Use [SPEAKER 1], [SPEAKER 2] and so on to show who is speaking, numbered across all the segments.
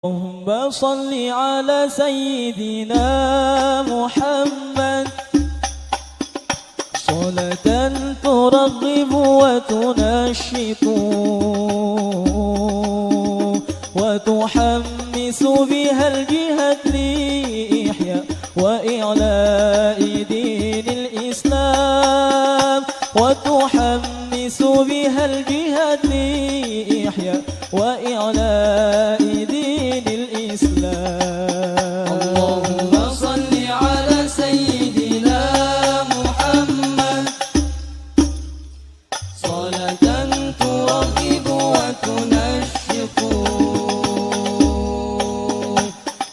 [SPEAKER 1] اللهم صل على سيدنا محمد صلاة ترغب وتنشط وتحمس بها الجهة لإحياء وإعلاء دين الإسلام وتحمس بها الجهة لإحياء وإعلاء دين الإسلام. اللهم صل على سيدنا محمد صلاة ترغب وتنشط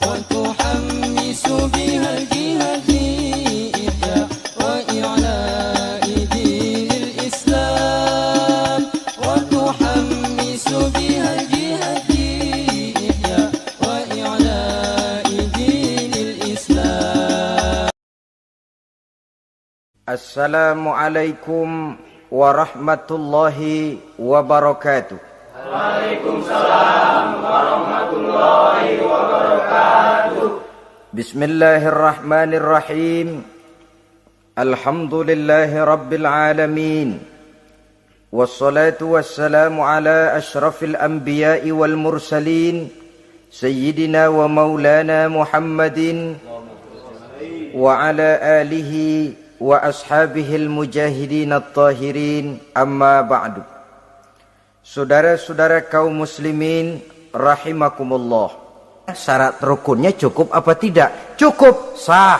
[SPEAKER 1] وتحمس بها الجهة لإحياء وإعلاء دين الإسلام وتحمس بها الجهة لإحياء وإعلاء دين الإسلام.
[SPEAKER 2] Assalamualaikum warahmatullahi wabarakatuh.
[SPEAKER 3] Waalaikumsalam warahmatullahi wabarakatuh.
[SPEAKER 2] Bismillahirrahmanirrahim. Alhamdulillahi rabbil alamin. Wassalatu wassalamu ala ashrafil anbiya'i wal mursalin Sayyidina wa maulana Muhammadin wa ala alihi wa ashabihil mujahidin at-tahirin, amma ba'du. Saudara-saudara kaum muslimin rahimakumullah. Syarat rukunnya cukup apa tidak? Cukup, sah.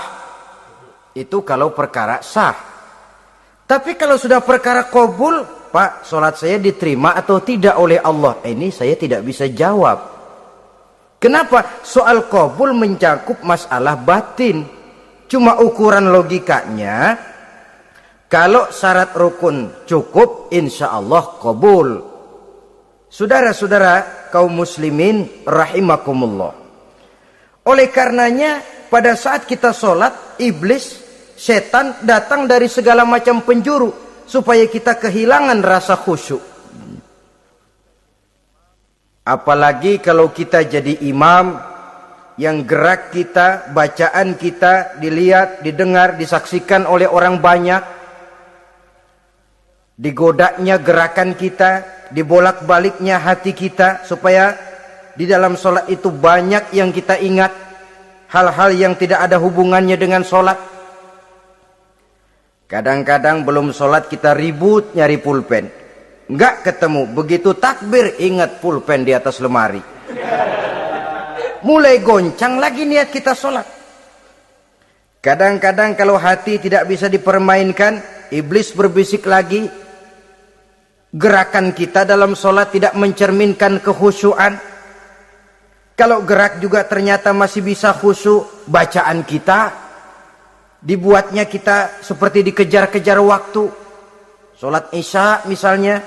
[SPEAKER 2] Itu kalau perkara sah. Tapi kalau sudah perkara qabul, Pak, sholat saya diterima atau tidak oleh Allah? Ini saya tidak bisa jawab. Kenapa? Soal qabul mencakup masalah batin. Cuma ukuran logikanya, kalau syarat rukun cukup, insya Allah qabul. Saudara-saudara kaum muslimin rahimakumullah. Oleh karenanya, pada saat kita sholat, iblis, setan datang dari segala macam penjuru supaya kita kehilangan rasa khusyuk. Apalagi kalau kita jadi imam, yang gerak kita, bacaan kita dilihat, didengar, disaksikan oleh orang banyak. Digodanya gerakan kita, dibolak-baliknya hati kita, supaya di dalam sholat itu banyak yang kita ingat, hal-hal yang tidak ada hubungannya dengan sholat. Kadang-kadang belum sholat kita ribut nyari pulpen, nggak ketemu, begitu takbir ingat pulpen di atas lemari. Mulai goncang lagi niat kita sholat. Kadang-kadang kalau hati tidak bisa dipermainkan, iblis berbisik lagi. Gerakan kita dalam sholat tidak mencerminkan kekhusyuan. Kalau gerak juga ternyata masih bisa khusyuk, bacaan kita dibuatnya kita seperti dikejar-kejar waktu. Sholat isya misalnya,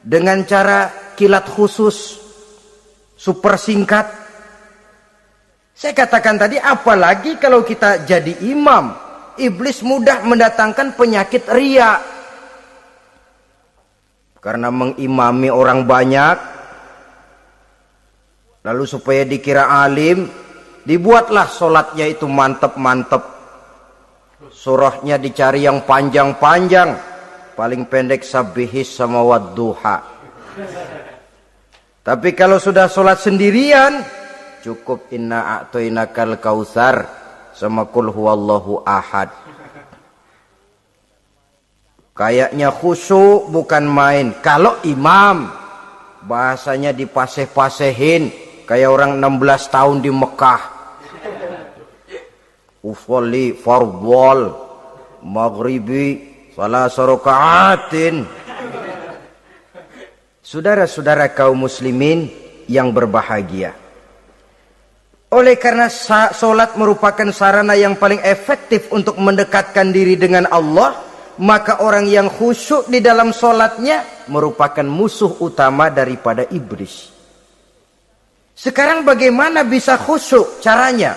[SPEAKER 2] dengan cara kilat khusus, super singkat. Saya katakan tadi, apalagi kalau kita jadi imam, iblis mudah mendatangkan penyakit riya. Karena mengimami orang banyak, lalu supaya dikira alim, dibuatlah sholatnya itu mantep-mantep. Surahnya dicari yang panjang-panjang, paling pendek sabihis sama wadduha. Tapi kalau sudah sholat sendirian, cukup inna a'toinakal kautsar sama kul huwallahu ahad. Kayaknya khusyuk bukan main. Kalau imam, bahasanya dipaseh-pasehin kayak orang 16 tahun di Mekah. Usolli fardhol maghribi salasa raka'atin. Saudara-saudara kaum muslimin yang berbahagia, oleh karena sholat merupakan sarana yang paling efektif untuk mendekatkan diri dengan Allah, maka orang yang khusyuk di dalam sholatnya merupakan musuh utama daripada iblis. Sekarang bagaimana bisa khusyuk caranya?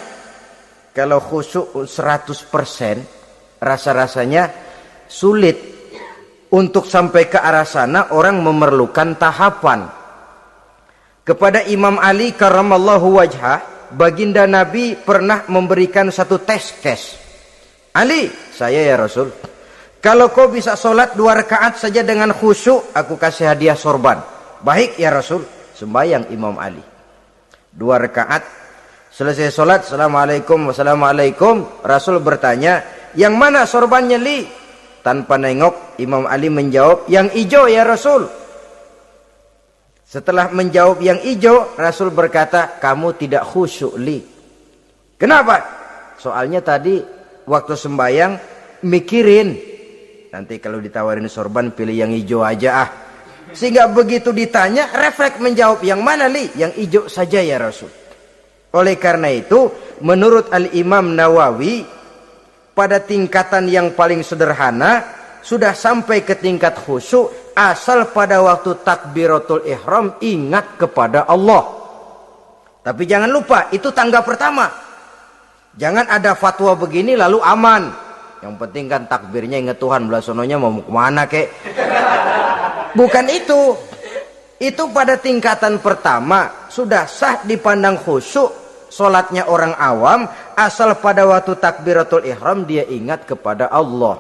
[SPEAKER 2] Kalau khusyuk 100%, rasa-rasanya sulit. Untuk sampai ke arah sana orang memerlukan tahapan. Kepada Imam Ali karramallahu wajhah, baginda Nabi pernah memberikan satu tes case. Ali, saya ya Rasul, kalau kau bisa sholat 2 rakaat saja dengan khusyuk, aku kasih hadiah sorban. Baik ya Rasul. Sembayang Imam Ali 2 rakaat, selesai sholat, assalamualaikum, wassalamualaikum. Rasul bertanya, yang mana sorbannya Li? Tanpa nengok, Imam Ali menjawab, yang hijau ya Rasul. Setelah menjawab yang hijau, Rasul berkata, kamu tidak khusyuk Li. Kenapa? Soalnya tadi waktu sembayang mikirin, nanti kalau ditawarin sorban pilih yang hijau aja ah. Sehingga begitu ditanya, refleks menjawab, yang mana Li? Yang hijau saja ya Rasul. Oleh karena itu, menurut Al-Imam Nawawi, pada tingkatan yang paling sederhana, sudah sampai ke tingkat khusyuk, asal pada waktu takbiratul ihram ingat kepada Allah. Tapi jangan lupa, itu tangga pertama. Jangan ada fatwa begini lalu aman. Yang penting kan takbirnya ingat Tuhan, belasononya mau kemana kek. Bukan itu. Itu pada tingkatan pertama sudah sah dipandang khusyuk solatnya orang awam, asal pada waktu takbiratul ihram dia ingat kepada Allah.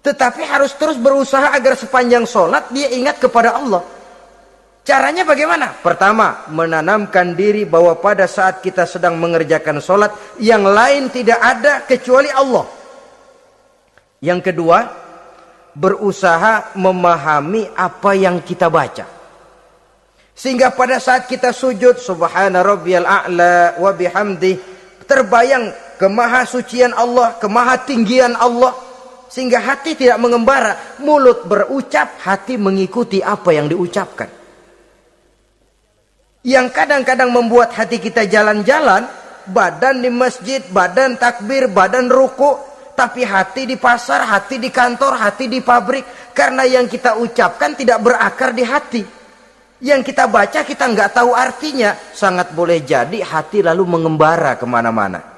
[SPEAKER 2] Tetapi harus terus berusaha agar sepanjang solat dia ingat kepada Allah. Caranya bagaimana? Pertama, menanamkan diri bahwa pada saat kita sedang mengerjakan sholat, yang lain tidak ada kecuali Allah. Yang kedua, berusaha memahami apa yang kita baca. Sehingga pada saat kita sujud, subhana rabbiyal a'la wa bihamdi, terbayang kemahasucian Allah, kemahatinggian Allah. Sehingga hati tidak mengembara, mulut berucap, hati mengikuti apa yang diucapkan. Yang kadang-kadang membuat hati kita jalan-jalan, badan di masjid, badan takbir, badan ruku, tapi hati di pasar, hati di kantor, hati di pabrik. Karena yang kita ucapkan tidak berakar di hati. Yang kita baca kita nggak tahu artinya. Sangat boleh jadi hati lalu mengembara kemana-mana.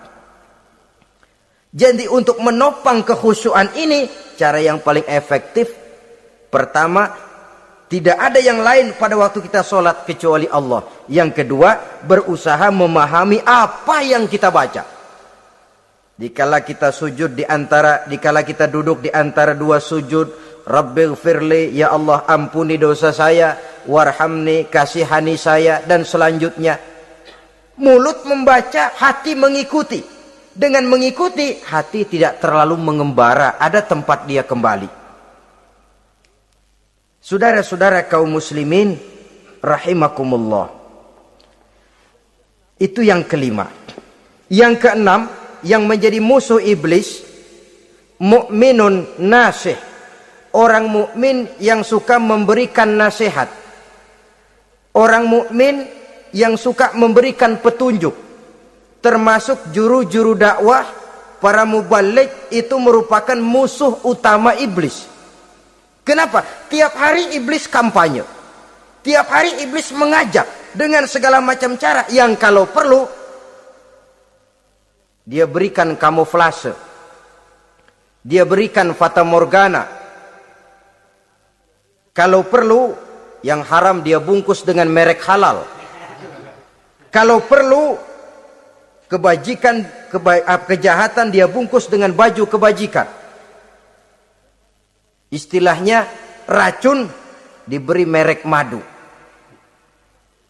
[SPEAKER 2] Jadi untuk menopang kekhusyuan ini, cara yang paling efektif, pertama, tidak ada yang lain pada waktu kita sholat kecuali Allah. Yang kedua, berusaha memahami apa yang kita baca. Dikala kita sujud dikala kita duduk di antara 2 sujud, Rabbighfirli, ya Allah ampuni dosa saya, warhamni, kasihani saya, dan selanjutnya. Mulut membaca, hati mengikuti. Dengan mengikuti, hati tidak terlalu mengembara, ada tempat dia kembali. Saudara-saudara kaum muslimin rahimakumullah. Itu yang kelima. Yang keenam, yang menjadi musuh iblis, mukminun nasih. Orang mukmin yang suka memberikan nasihat. Orang mukmin yang suka memberikan petunjuk. Termasuk juru-juru dakwah, para mubaligh itu merupakan musuh utama iblis. Kenapa? Tiap hari iblis kampanye. Tiap hari iblis mengajak dengan segala macam cara yang kalau perlu dia berikan kamuflase. Dia berikan fata morgana. Kalau perlu yang haram dia bungkus dengan merek halal. Kalau perlu kejahatan dia bungkus dengan baju kebajikan. Istilahnya racun diberi merek madu.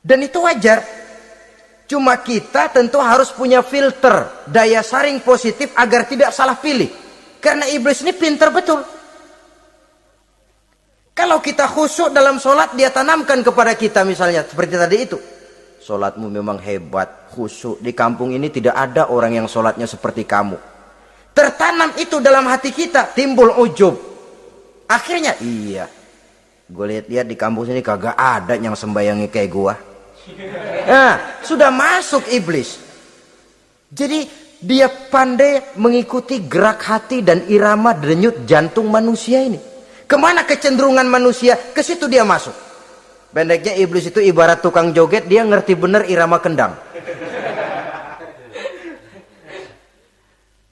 [SPEAKER 2] Dan itu wajar. Cuma kita tentu harus punya filter, daya saring positif agar tidak salah pilih. Karena iblis ini pintar betul. Kalau kita khusyuk dalam sholat, dia tanamkan kepada kita misalnya seperti tadi itu. Sholatmu memang hebat, khusyuk. Di kampung ini tidak ada orang yang sholatnya seperti kamu. Tertanam itu dalam hati kita, timbul ujub. Akhirnya, iya, gue lihat-lihat di kampus ini kagak ada yang sembayangnya kayak gua. Nah, sudah masuk iblis. Jadi dia pandai mengikuti gerak hati dan irama denyut jantung manusia ini. Kemana kecenderungan manusia, ke situ dia masuk. Pendeknya iblis itu ibarat tukang joget, dia ngerti bener irama kendang.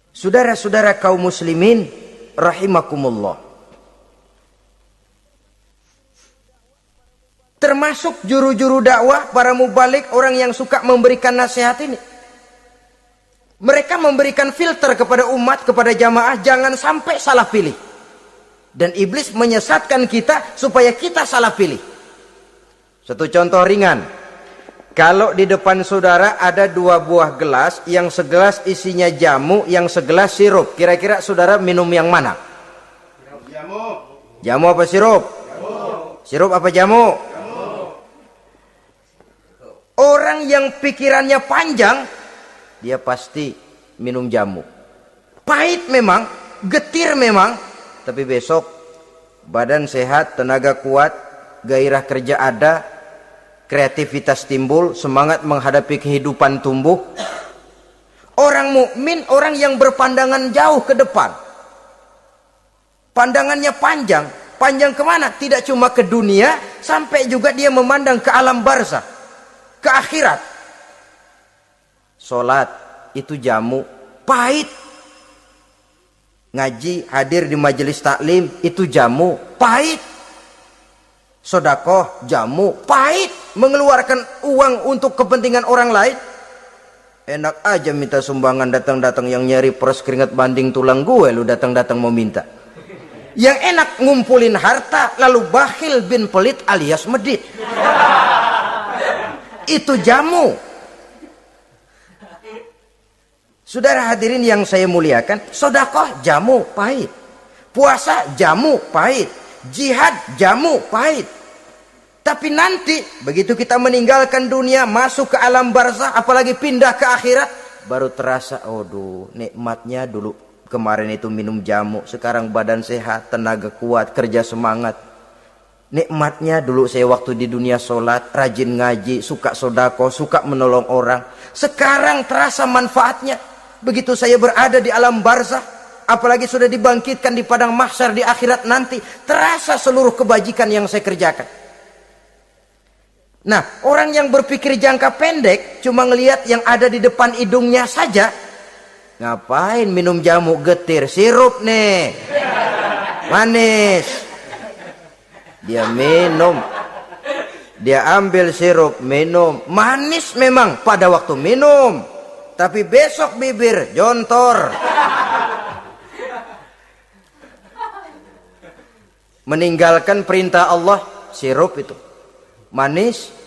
[SPEAKER 2] Saudara-saudara kaum muslimin rahimakumullah. termasuk juru-juru dakwah, para mubalik, orang yang suka memberikan nasihat ini. Mereka memberikan filter kepada umat, kepada jamaah, jangan sampai salah pilih. Dan iblis menyesatkan kita supaya kita salah pilih. Satu contoh ringan. Kalau di depan saudara ada 2 buah gelas, yang segelas isinya jamu, yang segelas sirup. Kira-kira saudara minum yang mana?
[SPEAKER 3] Jamu.
[SPEAKER 2] Jamu apa sirup?
[SPEAKER 3] Jamu.
[SPEAKER 2] Sirup apa jamu?
[SPEAKER 3] Jamu.
[SPEAKER 2] Orang yang pikirannya panjang, dia pasti minum jamu. Pahit memang, getir memang, tapi besok badan sehat, tenaga kuat, gairah kerja ada, kreativitas timbul, semangat menghadapi kehidupan tumbuh. Orang mukmin, orang yang berpandangan jauh ke depan. Pandangannya panjang. Panjang kemana? Tidak cuma ke dunia, sampai juga dia memandang ke alam barzah, ke akhirat. Sholat itu jamu, pahit. Ngaji, hadir di majelis taklim, itu jamu, pahit. Sodakoh, jamu, pahit. Mengeluarkan uang untuk kepentingan orang lain. Enak aja minta sumbangan, datang-datang yang nyari peres keringat banding tulang gue, lu datang-datang mau minta. Yang enak ngumpulin harta, lalu bakhil bin pelit alias medit. Itu jamu. Saudara hadirin yang saya muliakan, sodakoh jamu pahit, puasa jamu pahit, jihad jamu pahit. Tapi nanti begitu kita meninggalkan dunia, masuk ke alam barzah, apalagi pindah ke akhirat, baru terasa, aduh nikmatnya dulu kemarin itu minum jamu, sekarang badan sehat, tenaga kuat, kerja semangat. Nikmatnya dulu saya waktu di dunia sholat, rajin ngaji, suka sodako, suka menolong orang. Sekarang terasa manfaatnya. Begitu saya berada di alam barzah, apalagi sudah dibangkitkan di padang mahsyar di akhirat nanti, terasa seluruh kebajikan yang saya kerjakan. Nah, orang yang berpikir jangka pendek, cuma ngelihat yang ada di depan hidungnya saja. Ngapain minum jamu getir, sirup nih, manis. Dia minum, dia ambil sirup, minum, manis memang pada waktu minum, tapi besok bibir jontor. Meninggalkan perintah Allah, sirup itu manis.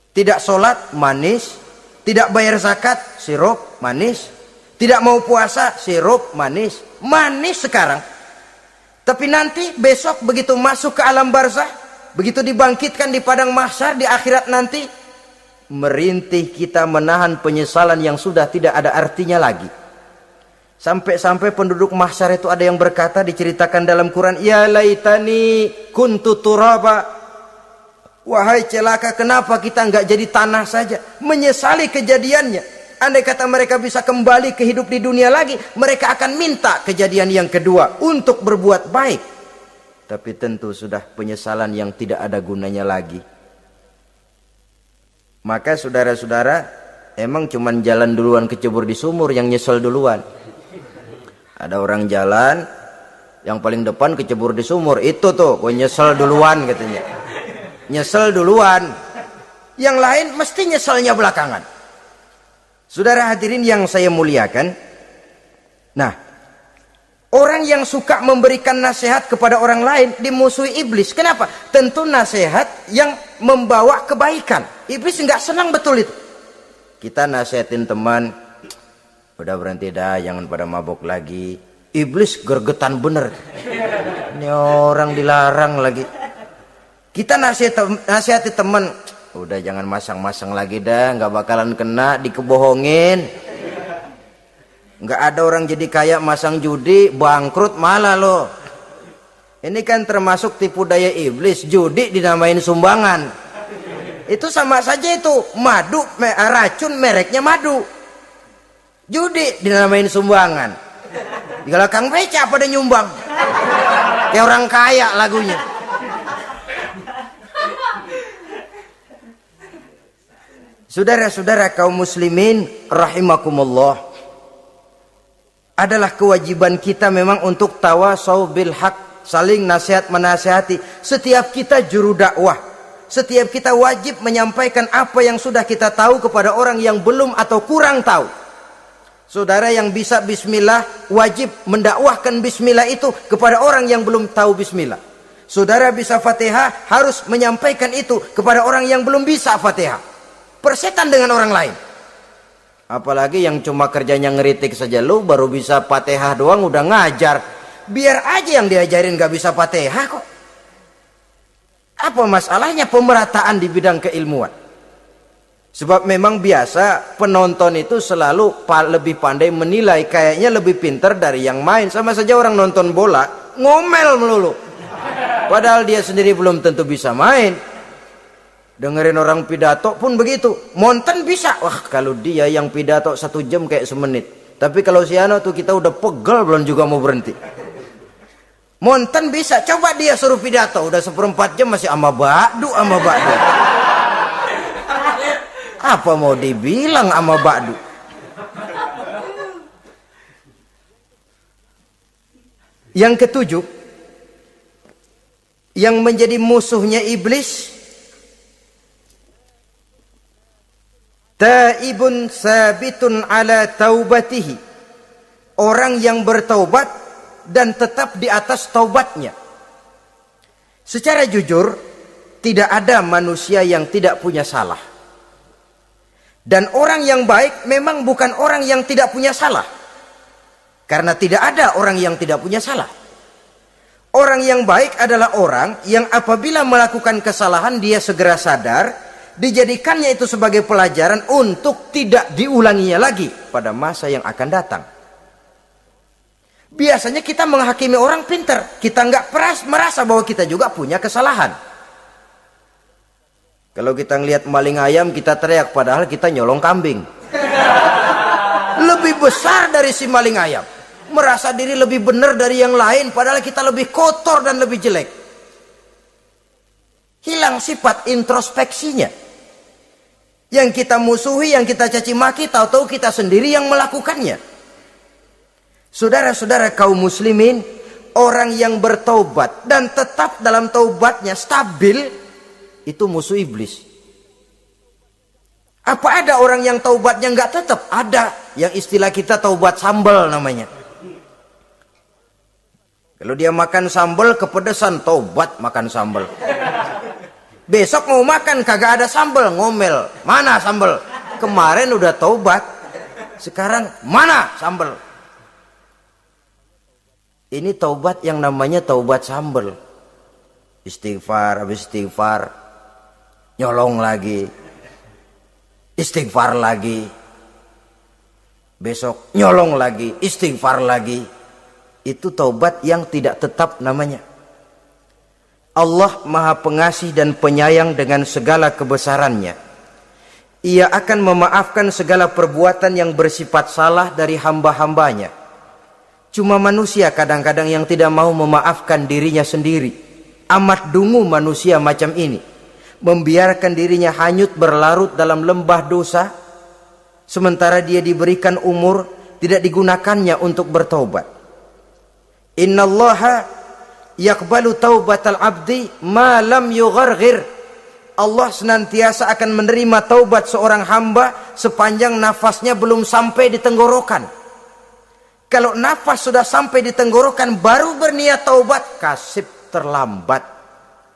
[SPEAKER 2] Tidak sholat, manis. Tidak bayar zakat, sirup, manis. Tidak mau puasa, sirup, manis. Manis sekarang. Tapi nanti besok begitu masuk ke alam barzah, begitu dibangkitkan di padang mahsyar di akhirat nanti, merintih kita menahan penyesalan yang sudah tidak ada artinya lagi. Sampai-sampai penduduk mahsyar itu ada yang berkata, diceritakan dalam Quran, ya laitani kuntu turaba. Wahai celaka, kenapa kita nggak jadi tanah saja? Menyesali kejadiannya. Andai kata mereka bisa kembali ke hidup di dunia lagi, mereka akan minta kejadian yang kedua untuk berbuat baik. Tapi tentu sudah penyesalan yang tidak ada gunanya lagi. Maka saudara-saudara, emang cuman jalan duluan kecebur di sumur yang nyesel duluan. Ada orang jalan, yang paling depan kecebur di sumur, itu tuh gue nyesel duluan katanya. Nyesel duluan. Yang lain mesti nyeselnya belakangan. Saudara hadirin yang saya muliakan. Nah, orang yang suka memberikan nasihat kepada orang lain dimusuhi iblis. Kenapa? Tentu nasihat yang membawa kebaikan. Iblis nggak senang betul itu. Kita nasihatin teman, udah berhenti dah, jangan pada mabok lagi. Iblis gergetan bener. Ini orang dilarang lagi. Kita nasihati teman, udah jangan masang-masang lagi dah, nggak bakalan kena, dikebohongin. Nggak ada orang jadi kaya masang judi, bangkrut malah loh. Ini kan termasuk tipu daya iblis, judi dinamain sumbangan. Itu sama saja itu, madu, racun mereknya madu. Judi dinamain sumbangan. Di belakang beca pada nyumbang. Kayak orang kaya lagunya. Saudara-saudara kaum muslimin rahimakumullah, adalah kewajiban kita memang untuk tawasau bil haq, saling nasihat menasihati. Setiap kita juru dakwah, Setiap kita wajib menyampaikan apa yang sudah kita tahu kepada orang yang belum atau kurang tahu. Saudara yang bisa bismillah wajib mendakwahkan bismillah itu kepada orang yang belum tahu bismillah. Saudara bisa Fatihah harus menyampaikan itu kepada orang yang belum bisa Fatihah. Persetan dengan orang lain. Apalagi yang cuma kerjanya ngeritik saja, lu baru bisa Fatihah doang udah ngajar. Biar aja yang diajarin gak bisa Fatihah kok. Apa masalahnya pemerataan di bidang keilmuan? Sebab memang biasa penonton itu selalu lebih pandai menilai, kayaknya lebih pintar dari yang main. Sama saja orang nonton bola ngomel melulu, padahal dia sendiri belum tentu bisa main. Dengerin orang pidato pun begitu, monten bisa. Wah, kalau dia yang pidato 1 jam kayak semenit. Tapi kalau si Ano tuh kita udah pegel belum juga mau berhenti. Monten bisa, coba dia suruh pidato udah 1/4 jam masih ama ba'du. Apa mau dibilang ama ba'du? Yang ketujuh, yang menjadi musuhnya iblis, taibun sabitun ala taubatihi, orang yang bertaubat dan tetap di atas taubatnya. Secara jujur, tidak ada manusia yang tidak punya salah. Dan orang yang baik memang bukan orang yang tidak punya salah. Karena tidak ada orang yang tidak punya salah. Orang yang baik adalah orang yang apabila melakukan kesalahan dia segera sadar, dijadikannya itu sebagai pelajaran untuk tidak diulanginya lagi pada masa yang akan datang. Biasanya kita menghakimi orang pintar, kita nggak merasa bahwa kita juga punya kesalahan. Kalau kita ngelihat maling ayam kita teriak, padahal kita nyolong kambing. Lebih besar dari si maling ayam, merasa diri lebih benar dari yang lain, padahal kita lebih kotor dan lebih jelek. Hilang sifat introspeksinya. Yang kita musuhi, yang kita caci maki, tahu-tahu kita sendiri yang melakukannya. Saudara-saudara kaum muslimin, orang yang bertaubat dan tetap dalam taubatnya stabil, itu musuh iblis. Apa ada orang yang taubatnya nggak tetap? Ada, yang istilah kita taubat sambal namanya. Kalau dia makan sambal kepedesan, taubat makan sambal. Besok mau makan kagak ada sambal, ngomel. Mana sambal? Kemarin udah taubat, sekarang mana sambal? Ini taubat yang namanya taubat sambal. Istighfar, habis istighfar nyolong lagi, istighfar lagi, besok nyolong lagi, istighfar lagi. Itu taubat yang tidak tetap namanya. Allah Maha Pengasih dan Penyayang dengan segala kebesarannya. Ia akan memaafkan segala perbuatan yang bersifat salah dari hamba-hambanya. Cuma manusia kadang-kadang yang tidak mau memaafkan dirinya sendiri. Amat dungu manusia macam ini, membiarkan dirinya hanyut berlarut dalam lembah dosa, sementara dia diberikan umur tidak digunakannya untuk bertaubat. Innallaha yaqbalu taubatal abdi ma lam yugharghir. Allah senantiasa akan menerima taubat seorang hamba sepanjang nafasnya belum sampai di tenggorokan. Kalau nafas sudah sampai di tenggorokan baru berniat taubat, kasib terlambat.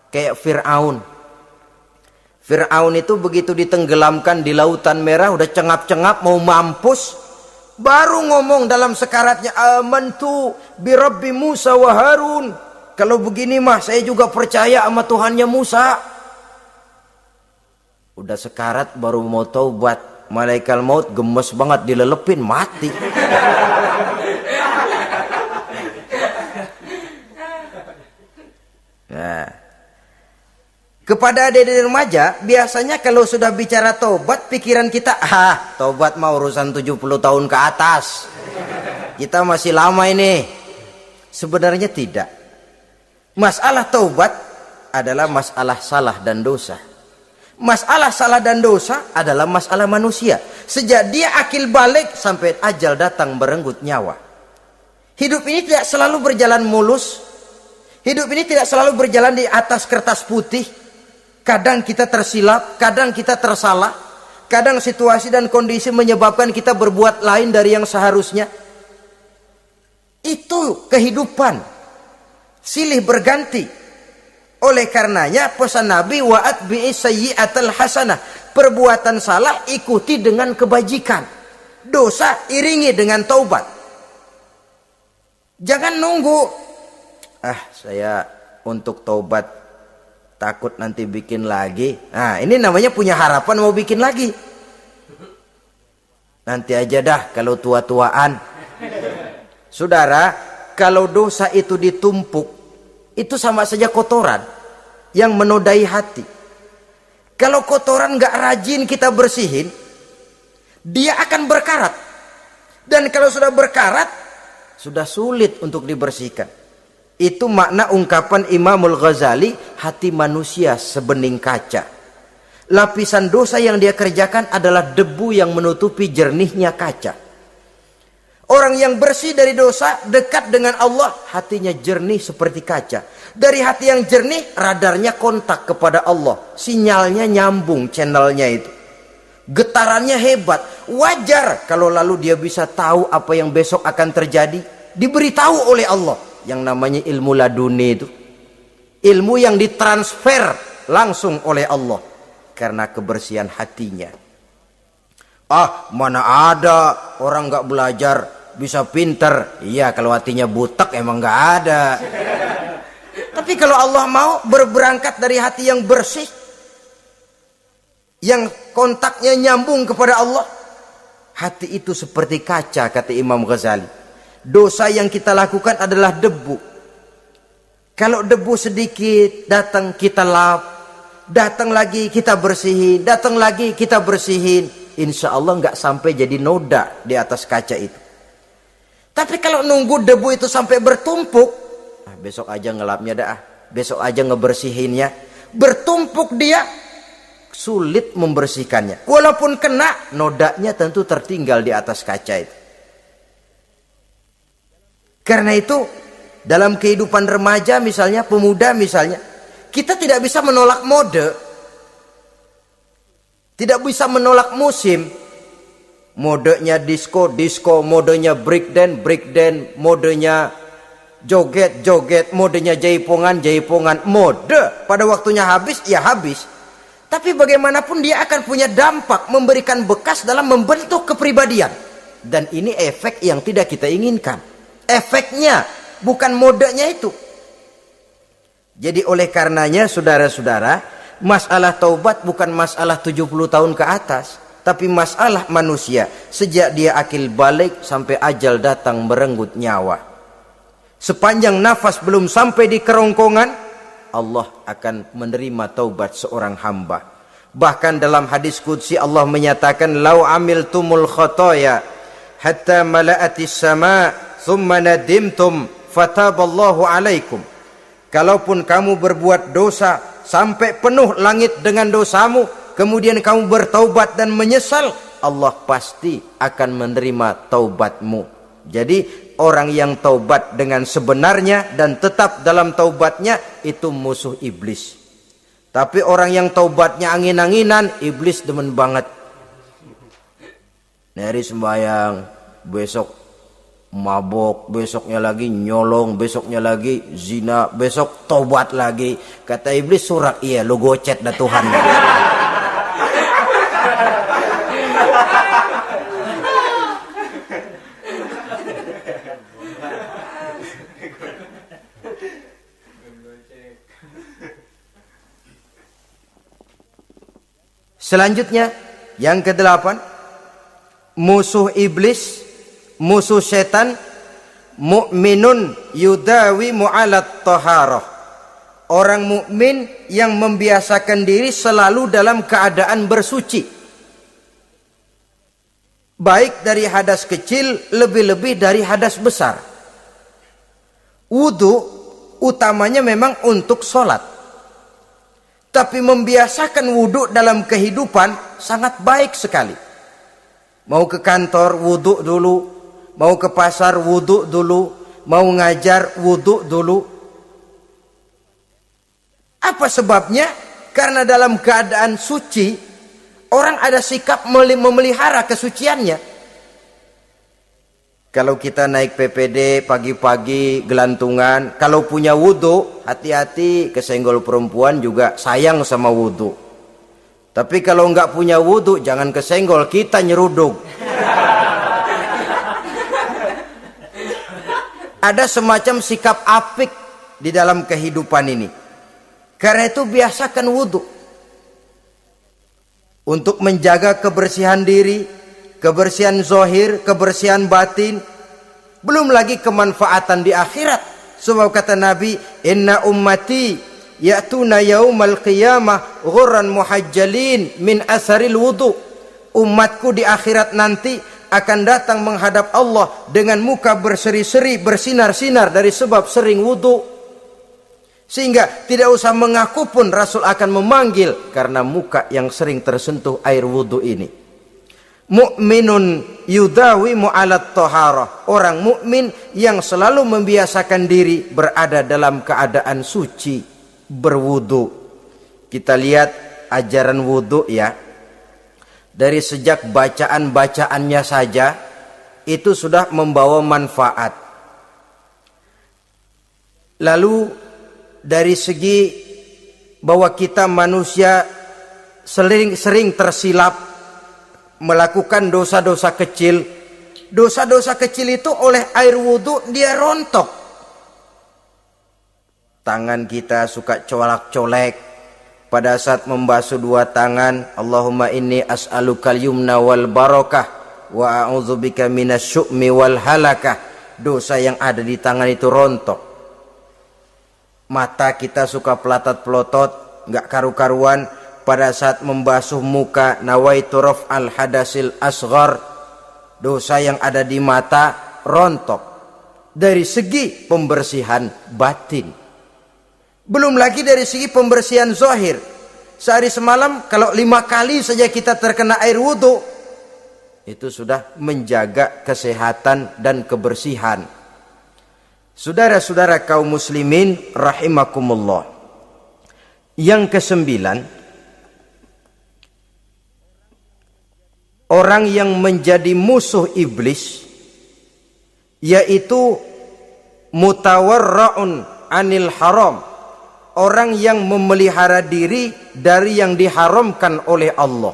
[SPEAKER 2] Kayak Fir'aun. Fir'aun itu begitu ditenggelamkan di lautan merah, udah cengap-cengap mau mampus, baru ngomong dalam sekaratnya, amantu bi Rabbi Musa wa Harun. Kalau begini mah saya juga percaya sama Tuhannya Musa. Udah sekarat baru mau taubat, malaikat maut gemes banget dilelepin, mati. Nah, kepada adik-adik remaja, biasanya kalau sudah bicara taubat, pikiran kita, taubat mah urusan 70 tahun ke atas. Kita masih lama ini. Sebenarnya tidak. Masalah taubat adalah masalah salah dan dosa. Masalah salah dan dosa adalah masalah manusia. Sejak dia akil balik sampai ajal datang merenggut nyawa. Hidup ini tidak selalu berjalan mulus. Hidup ini tidak selalu berjalan di atas kertas putih. Kadang kita tersilap, kadang kita tersalah, kadang situasi dan kondisi menyebabkan kita berbuat lain dari yang seharusnya. Itu kehidupan, silih berganti. Oleh karenanya pesan Nabi, wa atbi'i sayyi'atal hasanah, perbuatan salah ikuti dengan kebajikan, dosa iringi dengan taubat. Jangan nunggu, saya untuk taubat takut nanti bikin lagi. Nah, ini namanya punya harapan mau bikin lagi. Nanti aja dah kalau tua-tuaan. Saudara, kalau dosa itu ditumpuk, itu sama saja kotoran yang menodai hati. Kalau kotoran gak rajin kita bersihin, dia akan berkarat. Dan kalau sudah berkarat, sudah sulit untuk dibersihkan. Itu makna ungkapan Imamul Ghazali, hati manusia sebening kaca. Lapisan dosa yang dia kerjakan adalah debu yang menutupi jernihnya kaca. Orang yang bersih dari dosa, dekat dengan Allah, hatinya jernih seperti kaca. Dari hati yang jernih, radarnya kontak kepada Allah. Sinyalnya nyambung channelnya itu. Getarannya hebat. Wajar kalau lalu dia bisa tahu apa yang besok akan terjadi. Diberitahu oleh Allah. Yang namanya ilmu laduni itu. Ilmu yang ditransfer langsung oleh Allah. Karena kebersihan hatinya. Mana ada orang gak belajar bisa pinter. Iya, kalau hatinya butek emang gak ada. Tapi kalau Allah mau berberangkat dari hati yang bersih, yang kontaknya nyambung kepada Allah, hati itu seperti kaca, kata Imam Ghazali. Dosa yang kita lakukan adalah debu. Kalau debu sedikit datang kita lap, datang lagi kita bersihin, datang lagi kita bersihin, insya Allah nggak sampai jadi noda di atas kaca itu. Tapi kalau nunggu debu itu sampai bertumpuk, besok aja ngelapnya dah, besok aja ngebersihinnya, bertumpuk dia, sulit membersihkannya. Walaupun kena, nodanya tentu tertinggal di atas kaca itu. Karena itu dalam kehidupan remaja misalnya, pemuda misalnya, kita tidak bisa menolak mode, tidak bisa menolak musim. Modenya disco, modenya breakdance, modenya joget, modenya jaipongan. Mode pada waktunya habis, ya habis. Tapi bagaimanapun dia akan punya dampak, memberikan bekas dalam membentuk kepribadian. Dan ini efek yang tidak kita inginkan. Efeknya, bukan modenya itu. Jadi oleh karenanya saudara-saudara, masalah taubat bukan masalah 70 tahun ke atas. Tapi masalah manusia sejak dia akil balik sampai ajal datang merenggut nyawa. Sepanjang nafas belum sampai di kerongkongan, Allah akan menerima taubat seorang hamba. Bahkan dalam hadis qudsi Allah menyatakan, "Lau amiltumul khotoya hatta mala'atis sama thumma nadimtum fataballahu alaikum." Kalaupun kamu berbuat dosa sampai penuh langit dengan dosamu, kemudian kamu bertaubat dan menyesal, Allah pasti akan menerima taubatmu. Jadi orang yang taubat dengan sebenarnya dan tetap dalam taubatnya itu musuh iblis. Tapi orang yang taubatnya angin-anginan, iblis demen banget. Hari sembahyang, besok mabok, besoknya lagi nyolong, besoknya lagi zina, besok taubat lagi. Kata iblis, surak, iya lu gocet dah Tuhan. Selanjutnya yang ke-8, musuh iblis, musuh setan, mukminun yudawi mu'alat taharah. Orang mukmin yang membiasakan diri selalu dalam keadaan bersuci. Baik dari hadas kecil, lebih-lebih dari hadas besar. Wudu utamanya memang untuk sholat. Tapi membiasakan wudu dalam kehidupan sangat baik sekali. Mau ke kantor wudu dulu, mau ke pasar wudu dulu, mau ngajar wudu dulu. Apa sebabnya? Karena dalam keadaan suci, orang ada sikap memelihara kesuciannya. Kalau kita naik PPD pagi-pagi gelantungan, kalau punya wudhu, hati-hati kesenggol perempuan juga sayang sama wudhu. Tapi kalau nggak punya wudhu, jangan kesenggol, kita nyeruduk. Ada semacam sikap apik di dalam kehidupan ini. Karena itu biasakan wudhu. Untuk menjaga kebersihan diri, kebersihan zahir, kebersihan batin. Belum lagi kemanfaatan di akhirat. Sebab kata Nabi, inna ummati ya'tuna yaumal qiyamah ghurran muhajjalin min asaril wudhu. Umatku di akhirat nanti akan datang menghadap Allah dengan muka berseri-seri, bersinar-sinar dari sebab sering wudhu. Sehingga tidak usah mengaku pun Rasul akan memanggil karena muka yang sering tersentuh air wudhu ini. Mu'minun yudawimu alat toharah. Orang mukmin yang selalu membiasakan diri berada dalam keadaan suci, berwudhu. Kita lihat ajaran wudhu ya. Dari sejak bacaan-bacaannya saja itu sudah membawa manfaat. Lalu dari segi bahwa kita manusia sering tersilap melakukan dosa-dosa kecil. Dosa-dosa kecil itu oleh air wudhu dia rontok. Tangan kita suka colak-colek. Pada saat membasuh dua tangan, Allahumma inni as'alukal yumna wal barakah wa a'udzubika minasyu'mi wal halakah. Dosa yang ada di tangan itu rontok. Mata kita suka pelatat-pelotot, enggak karu-karuan. Pada saat membasuh muka, nawaitu raf'al hadasil asghar. Dosa yang ada di mata rontok. Dari segi pembersihan batin. Belum lagi dari segi pembersihan zahir. Sehari semalam kalau 5 kali saja kita terkena air wudhu, itu sudah menjaga kesehatan dan kebersihan. Saudara-saudara kaum muslimin rahimakumullah. Yang kesembilan, orang yang menjadi musuh iblis yaitu mutawarra'un anil haram. Orang yang memelihara diri dari yang diharamkan oleh Allah.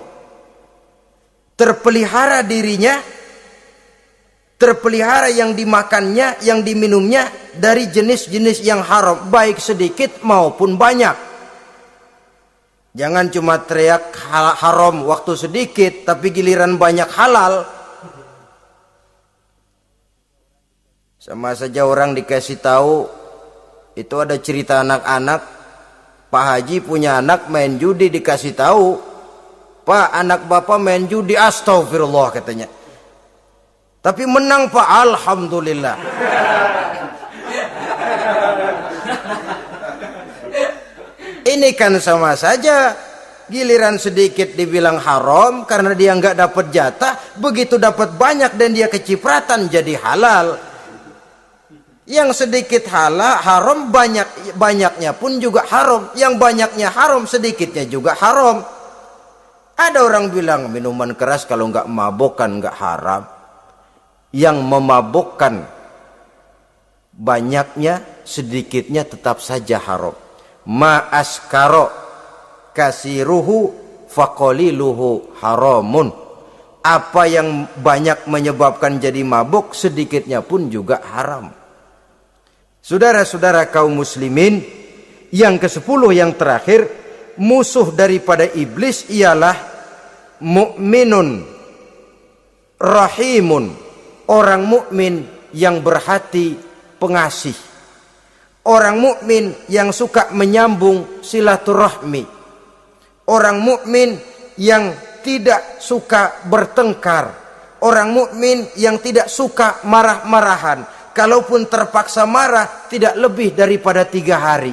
[SPEAKER 2] Terpelihara dirinya, terpelihara yang dimakannya, yang diminumnya dari jenis-jenis yang haram, baik sedikit maupun banyak. Jangan cuma teriak haram waktu sedikit, tapi giliran banyak halal. Sama saja orang dikasih tahu, itu ada cerita anak-anak, Pak Haji punya anak main judi, dikasih tahu, Pak, anak bapak main judi, astagfirullah katanya. Tapi menang Pak, alhamdulillah. Ini kan sama saja, giliran sedikit dibilang haram karena dia nggak dapat jatah, begitu dapat banyak dan dia kecipratan jadi halal. Yang sedikit haram, banyaknya pun juga haram. Yang banyaknya haram, sedikitnya juga haram. Ada orang bilang minuman keras kalau nggak mabokkan nggak haram. Yang memabokkan banyaknya, sedikitnya tetap saja haram. Ma askaro kasiruhu faqaliluhu haramun. Apa yang banyak menyebabkan jadi mabuk, sedikitnya pun juga haram. Saudara-saudara kaum muslimin, yang ke-10 yang terakhir, musuh daripada iblis ialah mukminun rahimun, orang mukmin yang berhati pengasih, orang mukmin yang suka menyambung silaturahmi, orang mukmin yang tidak suka bertengkar, orang mukmin yang tidak suka marah-marahan. Kalaupun terpaksa marah, tidak lebih daripada 3 hari.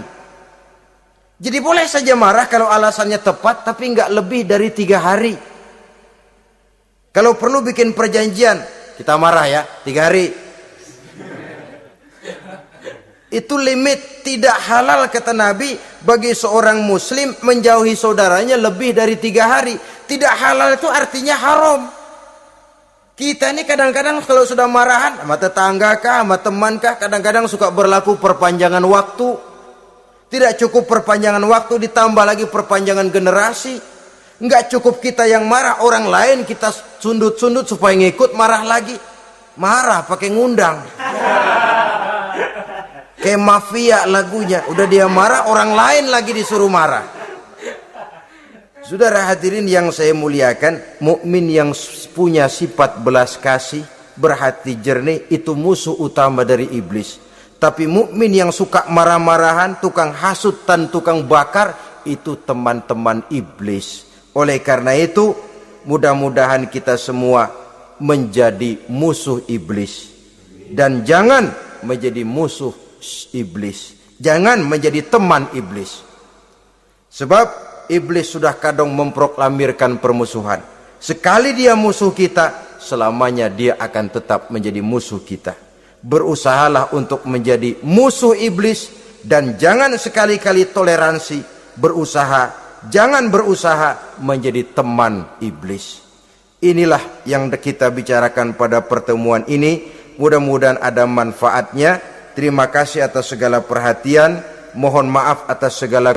[SPEAKER 2] Jadi boleh saja marah kalau alasannya tepat, tapi nggak lebih dari 3 hari. Kalau perlu bikin perjanjian, kita marah ya 3 hari. Itu limit, tidak halal kata Nabi bagi seorang muslim menjauhi saudaranya lebih dari 3 hari. Tidak halal itu artinya haram. Kita ini kadang-kadang kalau sudah marahan sama tetangga kah, sama teman kah, kadang-kadang suka berlaku perpanjangan waktu. Tidak cukup perpanjangan waktu, ditambah lagi perpanjangan generasi. Enggak cukup kita yang marah, orang lain kita sundut-sundut supaya ngikut marah lagi. Marah pakai ngundang. Kayak mafia lagunya, udah dia marah, orang lain lagi disuruh marah. Saudara hadirin yang saya muliakan, mukmin yang punya sifat belas kasih, berhati jernih, itu musuh utama dari iblis. Tapi mukmin yang suka marah-marahan, tukang hasut dan tukang bakar, itu teman-teman iblis. Oleh karena itu, mudah-mudahan kita semua menjadi musuh iblis. Dan jangan menjadi musuh iblis. Jangan menjadi teman iblis. Sebab iblis sudah kadang memproklamirkan permusuhan. Sekali dia musuh kita, selamanya dia akan tetap menjadi musuh kita. Berusahalah untuk menjadi musuh iblis, dan jangan sekali-kali toleransi. Jangan berusaha menjadi teman iblis. Inilah yang kita bicarakan pada pertemuan ini. Mudah-mudahan ada manfaatnya. Terima kasih atas segala perhatian. Mohon maaf atas segala